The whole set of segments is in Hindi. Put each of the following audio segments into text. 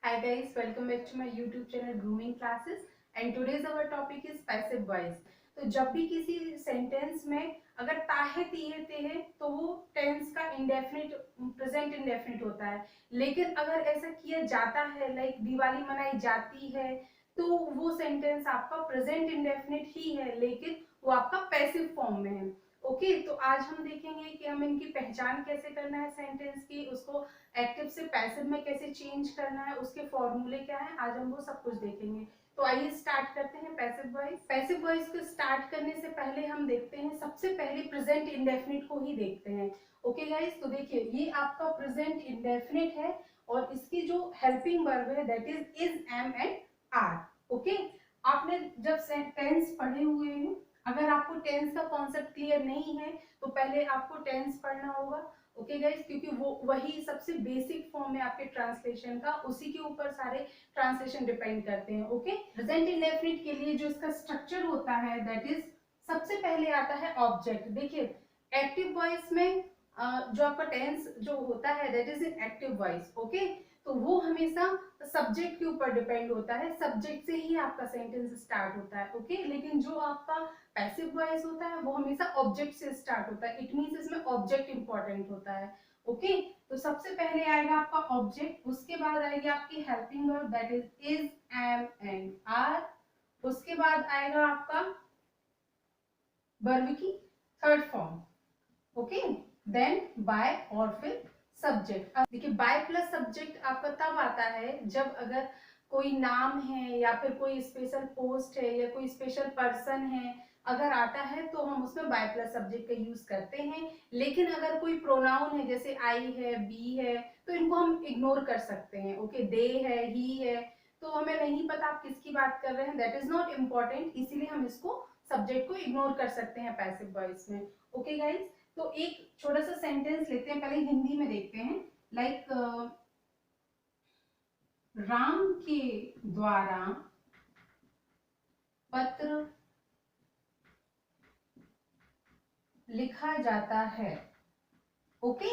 Hi guys, welcome back to my YouTube channel Grooming Classes and today's our topic is passive voice. तो जब भी किसी सेंटेंस में अगर ताहे तिये ते है तो वो टेंस का इंडेफिनिट प्रेजेंट इंडेफिनिट होता है, लेकिन अगर ऐसा किया जाता है लाइक दिवाली मनाई जाती है तो वो सेंटेंस आपका प्रेजेंट इंडेफिनिट ही है लेकिन वो आपका पैसिव फॉर्म में है। ओके तो आज हम देखेंगे कि हम इनकी पहचान कैसे करना है सेंटेंस की, उसको एक्टिव से पैसिव में कैसे चेंज करना है, उसके फॉर्मूले क्या है, आज हम वो सब कुछ देखेंगे। तो आइए स्टार्ट करते हैं पैसिव वॉइस। पैसिव वॉइस को स्टार्ट करने से पहले हम देखते हैं, सबसे पहले प्रेजेंट इंडेफिनिट को ही देखते हैं। ओके गाइस, तो देखिए ये आपका प्रेजेंट इंडेफिनिट है और इसकी जो हेल्पिंग वर्ब है that is am and are. Okay, आपने जब टेंस पढ़े हुए हैं, अगर आपको टेंस का कॉन्सेप्ट क्लियर नहीं है तो पहले आपको टेंस पढ़ना होगा। ओके गाइस, क्योंकि वो वही सबसे बेसिक फॉर्म है आपके ट्रांसलेशन का, उसी के ऊपर सारे ट्रांसलेशन डिपेंड करते हैं। ओके, प्रेजेंट इंडेफिनिट के लिए जो इसका स्ट्रक्चर होता है दैट इज, सबसे पहले आता है ऑब्जेक्ट। देखिए एक्टिव वॉइस में जो आपका टेंस जो होता है that is in active voice. Okay, तो वो हमेशा सब्जेक्ट के ऊपर डिपेंड होता है, सब्जेक्ट से ही आपका सेंटेंस स्टार्ट होता है। ओके, लेकिन जो आपका पैसिव वॉइस होता है वो हमेशा ऑब्जेक्ट से स्टार्ट होता है, इट मींस इसमें ऑब्जेक्ट इंपॉर्टेंट होता है। ओके, तो सबसे पहले आएगा आपका ऑब्जेक्ट, उसके बाद आएगी आपकी helping verb that is am and are, उसके बाद आएगा आपका वर्ब की third form. Okay, then by और फिर सब्जेक्ट। अब देखिए बाय प्लस सब्जेक्ट आपका तब आता है जब अगर कोई नाम है या फिर कोई स्पेशल पोस्ट है या कोई स्पेशल पर्सन है, अगर आता है तो हम उसमें बाय प्लस सब्जेक्ट का यूज करते हैं। लेकिन अगर कोई प्रोनाउन है जैसे आई है, बी है, तो इनको हम इग्नोर कर सकते हैं। ओके, दे है, ही है, तो हमें नहीं पता आप किसकी बात कर रहे हैं, दैट इज नॉट इम्पॉर्टेंट, इसीलिए हम इसको सब्जेक्ट को इग्नोर कर सकते हैं पैसिव वॉइस में। ओके गाइज, तो एक छोटा सा सेंटेंस लेते हैं, पहले हिंदी में देखते हैं। लाइक राम के द्वारा पत्र लिखा जाता है। ओके,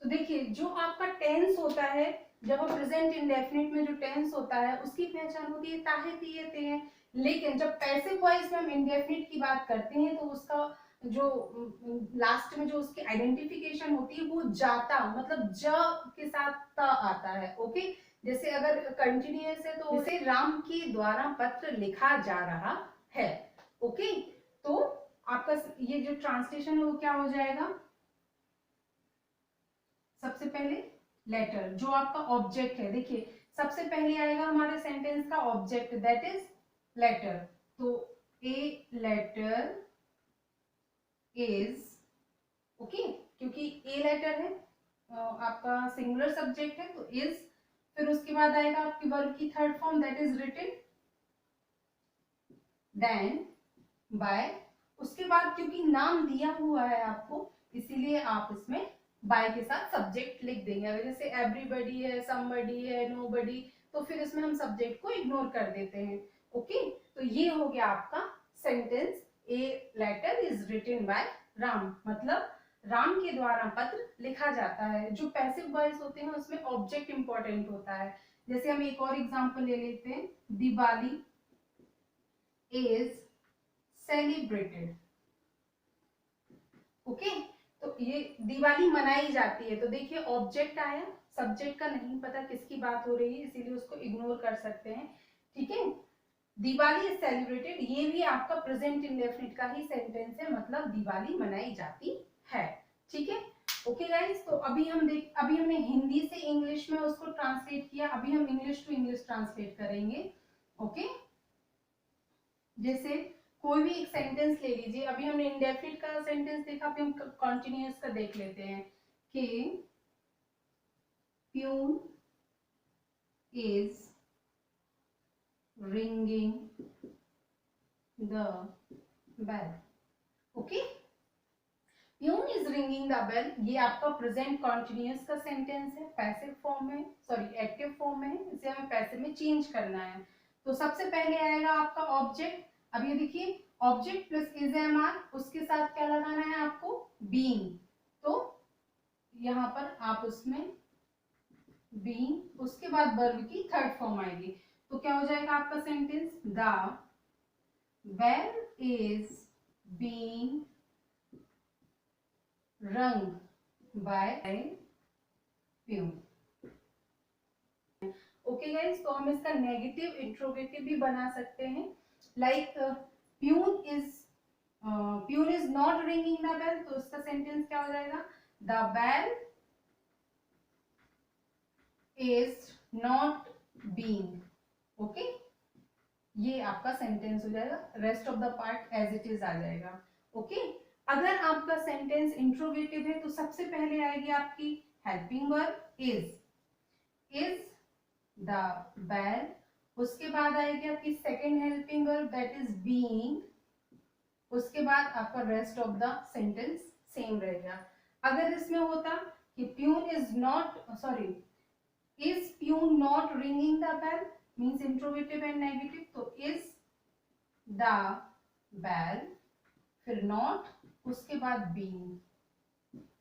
तो देखिए जो आपका टेंस होता है, जब प्रेजेंट इंडेफिनिट में जो टेंस होता है उसकी पहचान होती है ताहे तिये ते हैं, लेकिन जब पैसिव वॉइस में हम इंडेफिनिट की बात करते हैं तो उसका जो लास्ट में जो उसकी आइडेंटिफिकेशन होती है वो जाता, मतलब ज के साथ ता आता है। ओके, जैसे अगर कंटिन्यूअस है तो जैसे राम के द्वारा पत्र लिखा जा रहा है। ओके, तो आपका ये जो ट्रांसलेशन है वो क्या हो जाएगा, सबसे पहले लेटर जो आपका ऑब्जेक्ट है, देखिए सबसे पहले आएगा हमारे सेंटेंस का ऑब्जेक्ट दैट इज लेटर, तो ए लेटर इज, ओके, क्योंकि ए लेटर है आपका सिंगुलर सब्जेक्ट है तो इज, फिर उसके बाद आएगा आपकी वर्ब की third form that is written, then by, उसके बाद क्योंकि नाम दिया हुआ है आपको इसीलिए आप इसमें बाय के साथ सब्जेक्ट लिख देंगे। अगर जैसे एवरीबडी है, समबडी है, नोबडी, तो फिर इसमें हम सब्जेक्ट को इग्नोर कर देते हैं। ओके, तो ये हो गया आपका sentence, a letter is written by Ram, मतलब राम के द्वारा पत्र लिखा जाता है। जो पैसिव वॉइस होते हैं उसमें ऑब्जेक्ट इंपॉर्टेंट होता है। जैसे हम एक और एग्जांपल ले लेते हैं, दिवाली इज सेलिब्रेटेड। ओके, तो ये दिवाली मनाई जाती है, तो देखिए ऑब्जेक्ट आया, सब्जेक्ट का नहीं पता किसकी बात हो रही है इसीलिए उसको इग्नोर कर सकते हैं। ठीक है, दिवाली इज सेलिब्रेटेड, ये भी आपका प्रेजेंट इंडेफिनिट का ही सेंटेंस है, मतलब दिवाली मनाई जाती है। ठीक है, ओके गाइस, तो अभी हमने हिंदी से इंग्लिश में उसको ट्रांसलेट किया, अभी हम इंग्लिश टू इंग्लिश ट्रांसलेट करेंगे। ओके, जैसे कोई भी एक सेंटेंस ले लीजिए, अभी हमने इंडेफिनिट का सेंटेंस देखा, अभी हम कॉन्टिन्यूअस का देख लेते हैं कि peon is ringing the bell. Okay, peon is ringing the bell, ये आपका प्रेजेंट कॉन्टिन्यूअस का सेंटेंस है, पैसिव फॉर्म में, सॉरी एक्टिव फॉर्म में है, इसे हमें पैसिव में चेंज करना है। तो सबसे पहले आएगा आपका ऑब्जेक्ट, अब ये देखिए object plus is am are, उसके साथ क्या लगाना है आपको, बीइंग, तो यहां पर आप उसमें बीइंग, उसके बाद वर्ब की थर्ड फॉर्म आएगी, तो क्या हो जाएगा आपका sentence, the bell is being rung by peon. Okay guys, तो हम इसका नेगेटिव इंट्रोगेटिव भी बना सकते हैं, like peon is not ringing the bell, तो इसका सेंटेंस क्या हो जाएगा, the bell is not being. Okay, ये आपका सेंटेंस हो जाएगा, rest of the part as it is आ जाएगा। ओके, अगर आपका सेंटेंस इंट्रोगेटिव है तो सबसे पहले आएगी आपकी helping verb is the bell, उसके बाद आएगी आपकी second helping verb that is being, उसके बाद आपका rest of the sentence same रहेगा। अगर इसमें होता कि peon is not sorry is peon not ringing the bell means interrogative and negative, तो इज द बेल, फिर नॉट, उसके बाद being.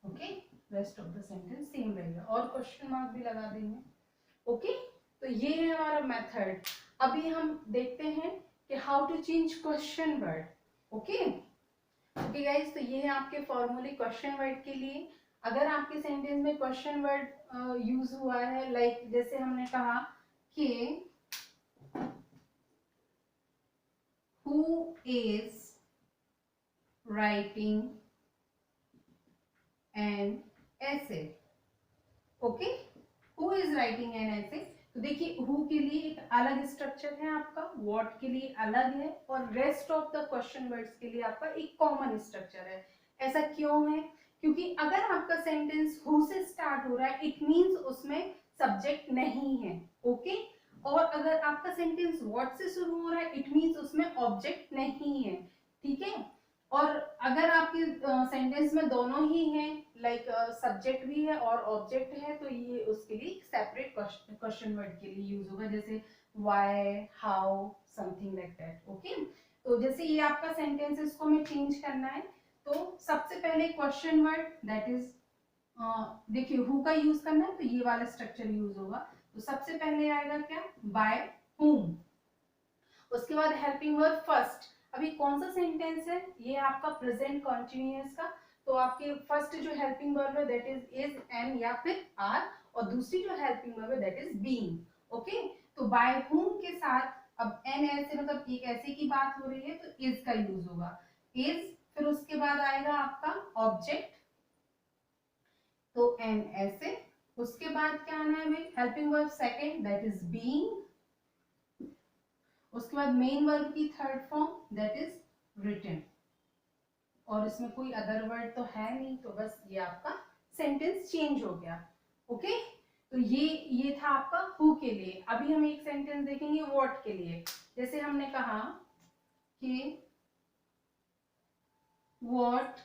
Okay, rest of the sentence same रहेगा और क्वेश्चन मार्क भी लगा देंगे। ओके, तो ये है हमारा मेथड। अभी हम देखते हैं कि how to change question word. Okay okay guys, तो ये है आपके फॉर्मूले क्वेश्चन वर्ड के लिए। अगर आपके सेंटेंस में क्वेश्चन वर्ड यूज हुआ है, लाइक जैसे हमने कहा कि who is writing an essay। Okay, who is writing an essay, तो देखिए who के लिए एक अलग स्ट्रक्चर है आपका, what के लिए अलग है, और rest of the question words के लिए आपका एक कॉमन स्ट्रक्चर है। ऐसा क्यों है, क्योंकि अगर आपका सेंटेंस who से स्टार्ट हो रहा है इट मींस उसमें सब्जेक्ट नहीं है। ओके, और अगर आपका सेंटेंस what से शुरू हो रहा है इट मींस उसमें ऑब्जेक्ट नहीं है। ठीक है, और अगर आपके सेंटेंस में दोनों ही हैं, लाइक सब्जेक्ट भी है और ऑब्जेक्ट है, तो ये उसके लिए सेपरेट क्वेश्चन वर्ड के लिए यूज होगा, जैसे why, how, something like that. Okay, तो जैसे ये आपका सेंटेंस है, इसको हमें चेंज करना है, तो सबसे पहले क्वेश्चन वर्ड दैट इज देखिए हु का यूज करना है तो ये वाला स्ट्रक्चर यूज होगा। तो सबसे पहले आएगा क्या, बाय whom, उसके बाद हेल्पिंग वर्ब फर्स्ट। अभी कौन सा सेंटेंस है, ये आपका प्रेजेंट कॉन्टिन्यूअस का, तो आपके फर्स्ट जो हेल्पिंग वर्ब है दैट इज एम या फिर आर, और दूसरी जो हेल्पिंग वर्ब है दैट इज बीइंग। ओके, तो बाय हुम के साथ अब एन ऐसे मतलब एक ऐसे की बात हो रही है तो इज का यूज होगा, इज, फिर उसके बाद आएगा आपका ऑब्जेक्ट, तो एन ऐसे, उसके बाद क्या आना है भाई, helping verb second that is being, उसके बाद मेन वर्ब की third form that is written, और इसमें कोई अदर वर्ड तो है नहीं, तो बस ये आपका सेंटेंस चेंज हो गया। ओके, तो ये था आपका हु के लिए। अभी हम एक सेंटेंस देखेंगे व्हाट के लिए। जैसे हमने कहा कि what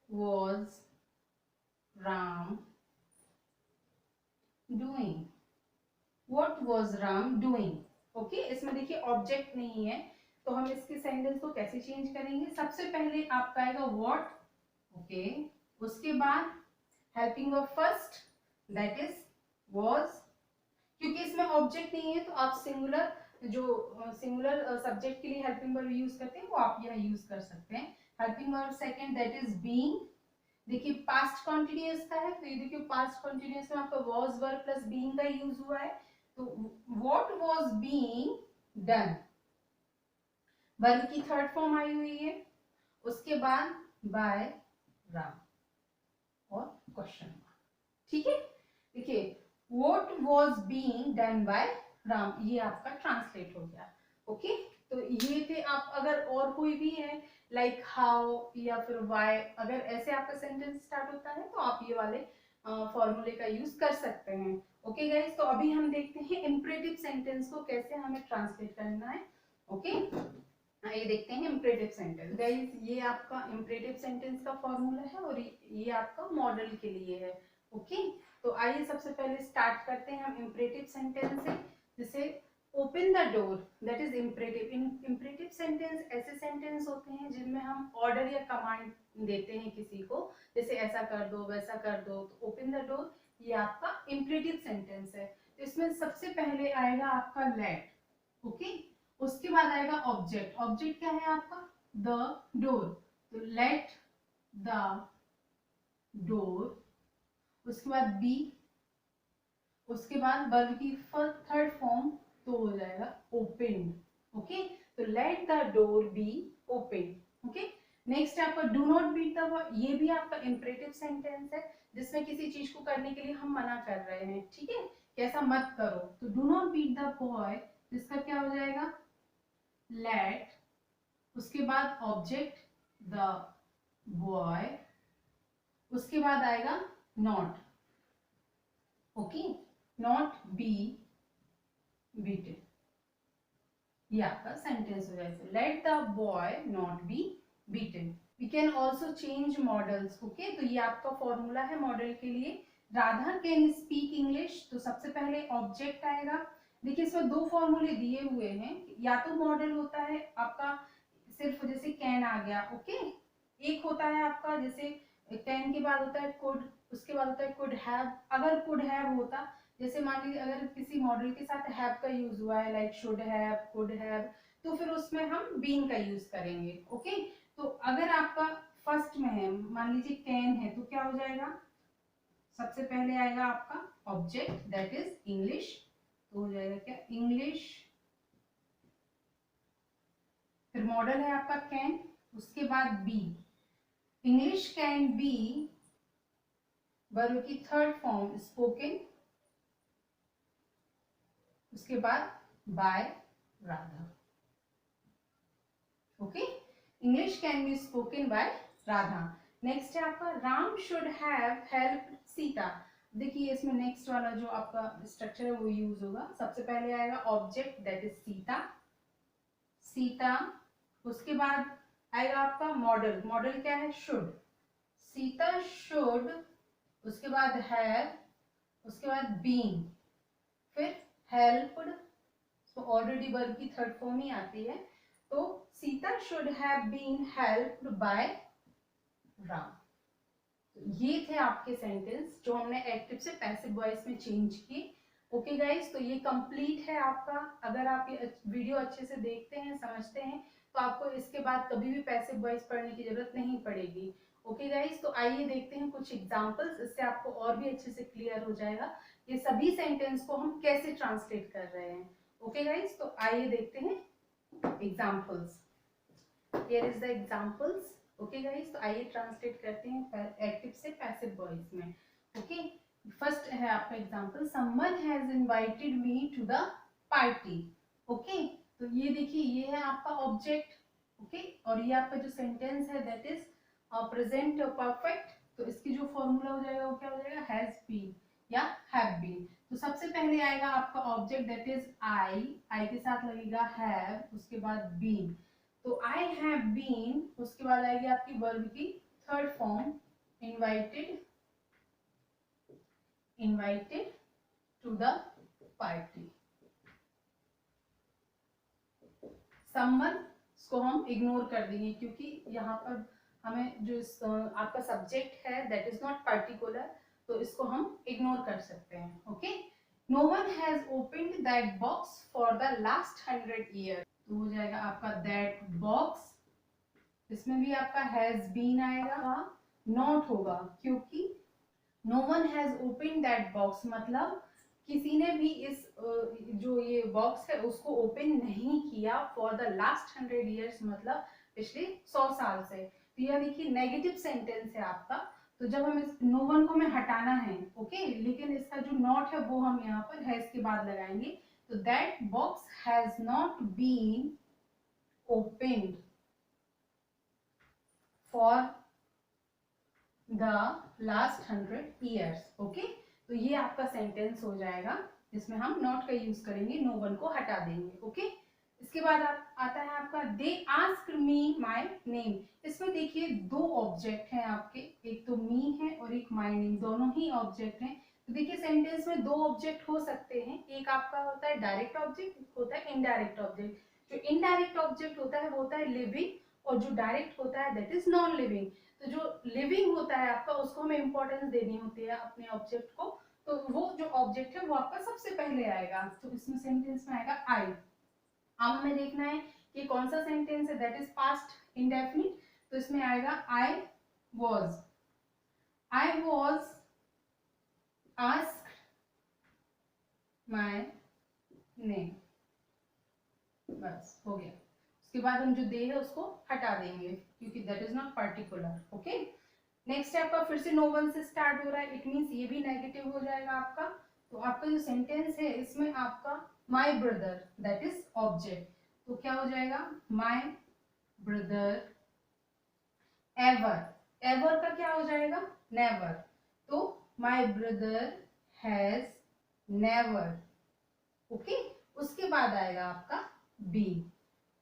was Ram doing, what was Ram doing. Okay, इसमें देखिए ऑब्जेक्ट नहीं है, तो हम इसके सेंटेंस को कैसे चेंज करेंगे, सबसे पहले आपका आएगा व्हाट। ओके, उसके बाद helping verb first that is was, क्योंकि इसमें ऑब्जेक्ट नहीं है तो आप सिंगुलर सब्जेक्ट के लिए हेल्पिंग वर्ब यूज करते हैं वो आप यहाँ यूज कर सकते हैं। Helping verb second that is being, देखिए पास्ट कॉन्टिन्यूअस का है, तो ये देखिए पास्ट कॉन्टिन्यूअस में आपका वाज वर्ब प्लस बीइंग का यूज हुआ है, तो what was being done, verb की थर्ड फॉर्म आई हुई है, उसके बाद बाय राम और क्वेश्चन मार्क। ठीक है, देखिए what was being done by Ram, ये आपका ट्रांसलेट हो गया। ओके, तो ये थे आप, अगर और कोई भी है लाइक हाउ या फिर व्हाई, अगर ऐसे आपका सेंटेंस स्टार्ट होता है तो आप ये वाले फॉर्मूले का यूज कर सकते हैं। ओके गाइस, तो अभी हम देखते हैं इंपरेटिव सेंटेंस को कैसे हमें ट्रांसलेट करना है। ओके, ये देखते हैं इंपरेटिव सेंटेंस। गाइस, ये आपका इंपरेटिव सेंटेंस का फॉर्मूला है और ये आपका मॉडल के लिए है। ओके, तो आइए सबसे पहले स्टार्ट करते हैं हम इंपरेटिव सेंटेंस से। जैसे open the door that is imperative. Imperative sentence ऐसे सेंटेंस होते हैं जिनमें हम ऑर्डर या कमांड देते हैं किसी को, जैसे ऐसा कर दो वैसा कर दो, तो ओपन द डोर ये आपका इम्परेटिव सेंटेंस है। तो इसमें सबसे पहले आएगा आपका लेट, ओके। उसके बाद आएगा ऑब्जेक्ट। ऑब्जेक्ट क्या है आपका? The door. तो लेट द डोर, उसके बाद बी, उसके बाद वर्ब की थर्ड फॉर्म तो हो जाएगा ओपन, ओके। तो let the door be open, okay. Next है आपका do not beat the boy. ये भी आपका इंपरेटिव सेंटेंस है जिसमें किसी चीज को करने के लिए हम मना कर रहे हैं, ठीक है, कि ऐसा मत करो। तो do not beat the boy, जिसका क्या हो जाएगा? लेट, उसके बाद ऑब्जेक्ट द बॉय, उसके बाद आएगा not, okay, not be beaten. ये आपका सेंटेंस हो जाएगा, let the boy not be beaten. We can also change modals, okay. तो ये आपका फॉर्मूला है मॉडल के लिए। राधा कैन स्पीक इंग्लिश, तो सबसे पहले ऑब्जेक्ट आएगा। देखिए इसमें दो फॉर्मूले दिए हुए हैं, या तो मॉडल होता है आपका सिर्फ जैसे कैन आ गया, ओके। एक होता है आपका जैसे कैन के बाद होता है कुड, उसके बाद होता है कुड हैव। अगर कुड हैव होता, जैसे मान लीजिए अगर किसी मॉडल के साथ हैव का यूज हुआ है, like should have, could have, तो फिर उसमें हम बीन का यूज करेंगे, ओके। तो अगर आपका फर्स्ट में है, मान लीजिए कैन है, तो क्या हो जाएगा? सबसे पहले आएगा आपका ऑब्जेक्ट दैट इज इंग्लिश, तो हो जाएगा क्या? इंग्लिश। फिर मॉडल है आपका कैन, उसके बाद be, English can be, verb की थर्ड फॉर्म स्पोकन, उसके बाद by Radha, okay. English can be spoken by Radha. Next है आपका Ram should have help Sita. देखिए इसमें नेक्स्ट वाला जो आपका स्ट्रक्चर है वो यूज होगा। सबसे पहले आएगा object that is Sita, Sita, उसके बाद आएगा आपका मॉडल। मॉडल क्या है? शुड, सीता शुड, उसके बाद हैव, उसके बाद बीन, फिर हेल्प्ड, तो ऑलरेडी वर्ब की थर्ड फॉर्म ही आती है। तो Sita should have been helped by Ram. ये थे आपके सेंटेंस जो हमने एक्टिव से पैसिव वॉइस में चेंज किए, ओके गाइस। तो ये कंप्लीट है आपका। अगर आप ये वीडियो अच्छे से देखते हैं, समझते हैं, तो आपको इसके बाद कभी भी पैसिव वॉइस पढ़ने की जरूरत नहीं पड़ेगी, ओके गाइस। तो आइए देखते हैं कुछ एग्जांपल्स, इससे आपको और भी अच्छे से क्लियर हो जाएगा ये सभी सेंटेंस को हम कैसे ट्रांसलेट कर रहे हैं, ओके गाइस। तो आइए देखते हैं examples. Here is the examples, okay guys. तो आइए ट्रांसलेट करते हैं एक्टिव से पैसिव वॉइस में, ओके। फर्स्ट है आपका example, someone has invited me to the party, okay. तो ये देखिए ये है आपका ऑब्जेक्ट, ओके। और ये आपका जो सेंटेंस है दैट इज प्रेजेंट परफेक्ट। तो इसकी जो फॉर्मूला हो जाएगा वो क्या हो जाएगा? हैज बीन या हैव बीन। तो सबसे पहले आएगा आपका ऑब्जेक्ट दैट इज आई, आई के साथ लगेगा हैव, उसके बाद बीन। तो आई हैव बीन, उसके बाद आएगी आपकी वर्ब की third form invited, invited to the party. Someone को हम इग्नोर कर देंगे क्योंकि यहाँ पर हमें जो आपका सब्जेक्ट है दैट इज नॉट पर्टिकुलर, तो इसको हम इग्नोर कर सकते हैं, okay. No one has opened that box for the last 100 year. तो हो जाएगा आपका दैट बॉक्स, इसमें भी आपका हैज बीन आएगा, नॉट होगा क्योंकि no one has open that box, मतलब किसी ने भी इस जो ये बॉक्स है उसको ओपन नहीं किया फॉर द लास्ट 100 ईयर्स, मतलब पिछले 100 साल से। तो यह देखिए नेगेटिव सेंटेंस है आपका। तो जब हम इस नो वन को हमें हटाना है, ओके, लेकिन इसका जो नॉट है वो हम यहाँ पर हैज के बाद लगाएंगे। तो that box has not been opened for the last 100 years, okay. तो ये आपका सेंटेंस हो जाएगा जिसमें हम नॉट का यूज करेंगे, नो वन को हटा देंगे, ओके। इसके बाद आता है आपका they asked me my name. इसमें देखिए दो ऑब्जेक्ट हैं आपके, एक तो मी है और एक माय नेम, दोनों ही ऑब्जेक्ट हैं। तो देखिए सेंटेंस में दो ऑब्जेक्ट हो सकते हैं, एक आपका होता है डायरेक्ट ऑब्जेक्ट, एक होता है इनडायरेक्ट ऑब्जेक्ट। जो इनडायरेक्ट ऑब्जेक्ट होता है वो होता है लिविंग, और जो डायरेक्ट होता है दैट इज नॉन लिविंग। तो जो लिविंग होता है आपका उसको हमें इंपॉर्टेंस देनी होती है अपने ऑब्जेक्ट को, तो वो जो ऑब्जेक्ट है वो आपका सबसे पहले आएगा, तो इसमें सेंटेंस में आएगा आई। अब हमें देखना है कि कौन सा सेंटेंस है दैट इज पास्ट इंडेफिनिट, तो इसमें आएगा I was asked my name, बस हो गया। उसके बाद हम जो दे है उसको हटा देंगे क्योंकि that is not particular. Okay, next है आपका फिर से नो वन से स्टार्ट हो रहा है, इट मींस ये भी नेगेटिव हो जाएगा आपका। तो आपका जो सेंटेंस है इसमें आपका my brother that is object, तो क्या हो जाएगा माय ब्रदर एवर, एवर का क्या हो जाएगा नेवर, तो my brother has never. Okay, उसके बाद आएगा आपका बी,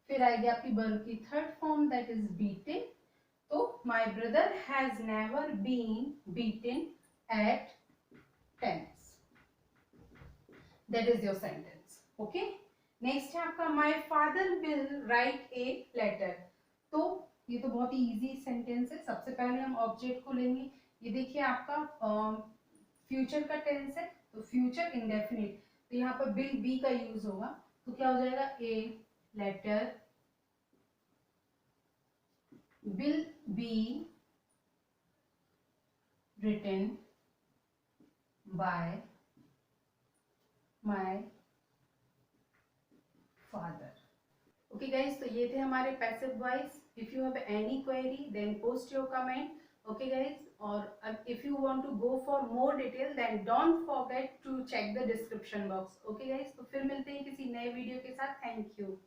फिर आएगी आपकी वर्ब की third form that is beaten, तो my brother has never been beaten at tennis, that is your sentence. Okay, next है आपका my father will write a letter, तो ये तो बहुत ही इजी सेंटेंस है। सबसे पहले हम ऑब्जेक्ट को लेंगे, ये देखिए आपका फ्यूचर का टेंस है, तो फ्यूचर इंडेफिनिट, तो यहाँ पर विल बी का यूज होगा, तो क्या हो जाएगा a letter will be written by my father। Okay guys, तो ये थे हमारे passive voice. If you have any query then post your comment. Okay guys, और if you want to go for more detail then don't forget to check the description box. Okay guys, तो फिर मिलते हैं किसी नए वीडियो के साथ। Thank you.